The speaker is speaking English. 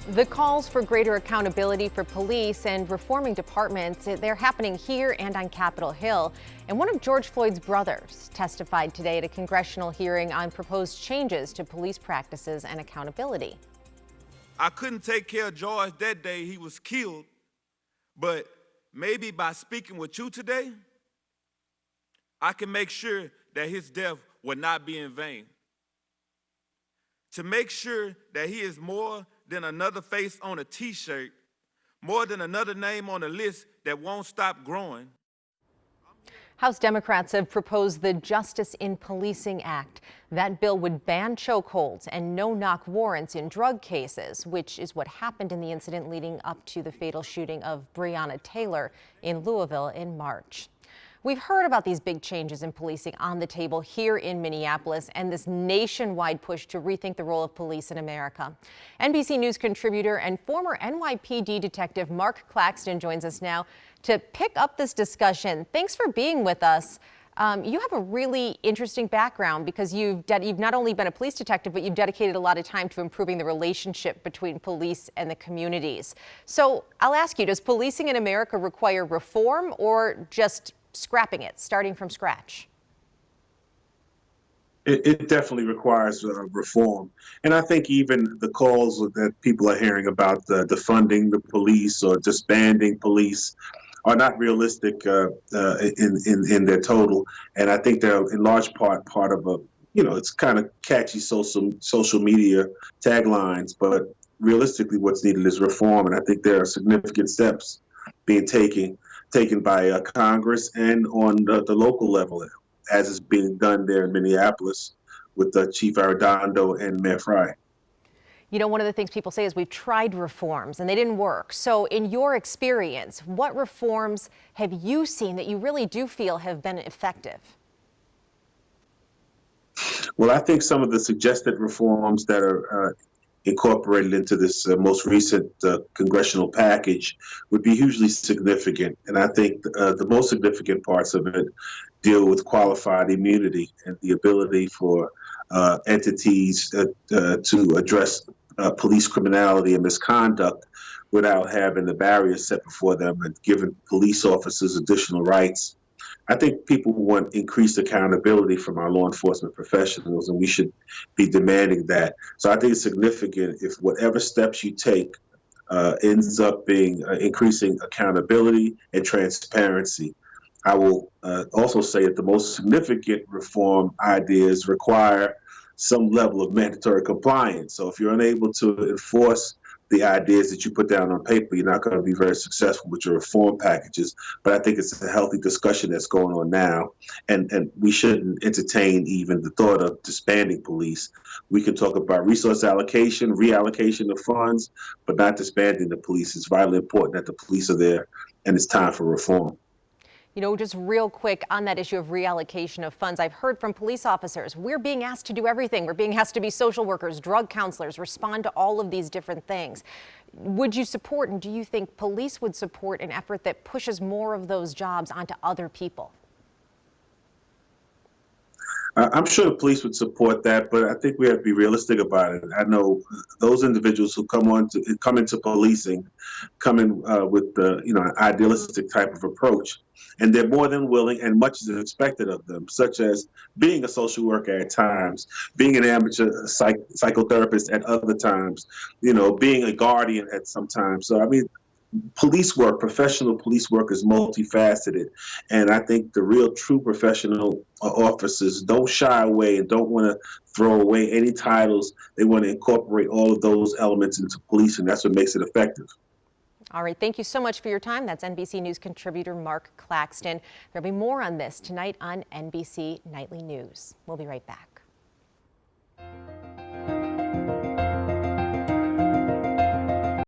The calls for greater accountability for police and reforming departments, they're happening here and on Capitol Hill. And one of George Floyd's brothers testified today at a congressional hearing on proposed changes to police practices and accountability. I couldn't take care of George that day he was killed, but maybe by speaking with you today, I can make sure that his death will not be in vain. To make sure that he is more than another face on a t-shirt, more than another name on a list that won't stop growing. House Democrats have proposed the Justice in Policing Act. That bill would ban chokeholds and no-knock warrants in drug cases, which is what happened in the incident leading up to the fatal shooting of Breonna Taylor in Louisville in March. We've heard about these big changes in policing on the table here in Minneapolis and this nationwide push to rethink the role of police in America. NBC News contributor and former NYPD detective Mark Claxton joins us now to pick up this discussion. Thanks for being with us. You have a really interesting background because you've not only been a police detective, but you've dedicated a lot of time to improving the relationship between police and the communities. So I'll ask you, does policing in America require reform or just scrapping it, starting from scratch? It definitely requires reform. And I think even the calls that people are hearing about defunding the police or disbanding police are not realistic in their total. And I think they're in large part of a, it's kind of catchy social media taglines, but realistically what's needed is reform. And I think there are significant steps being taken by Congress and on the local level, as is being done there in Minneapolis with Chief Arredondo and Mayor Frey. You know, one of the things people say is we've tried reforms and they didn't work. So in your experience, what reforms have you seen that you really do feel have been effective? Well, I think some of the suggested reforms that are incorporated into this most recent congressional package would be hugely significant. And I think the most significant parts of it deal with qualified immunity and the ability for entities to address police criminality and misconduct without having the barriers set before them and giving police officers additional rights. I think people want increased accountability from our law enforcement professionals, and we should be demanding that. So I think it's significant if whatever steps you take ends up being increasing accountability and transparency. I will also say that the most significant reform ideas require some level of mandatory compliance. So if you're unable to enforce the ideas that you put down on paper, you're not going to be very successful with your reform packages. But I think it's a healthy discussion that's going on now. And we shouldn't entertain even the thought of disbanding police. We can talk about resource allocation, reallocation of funds, but not disbanding the police. It's vitally important that the police are there, and it's time for reform. You know, just real quick on that issue of reallocation of funds, I've heard from police officers, we're being asked to do everything. We're being asked to be social workers, drug counselors, respond to all of these different things. Would you support, and do you think police would support an effort that pushes more of those jobs onto other people? I'm sure the police would support that, but I think we have to be realistic about it. I know those individuals who come into policing, come in with an idealistic type of approach, and they're more than willing, and much is expected of them, such as being a social worker at times, being an amateur psychotherapist at other times, being a guardian at some times. So I mean, police work, professional police work is multifaceted. And I think the real true professional officers don't shy away and don't want to throw away any titles. They want to incorporate all of those elements into policing. That's what makes it effective. All right. Thank you so much for your time. That's NBC News contributor Mark Claxton. There'll be more on this tonight on NBC Nightly News. We'll be right back.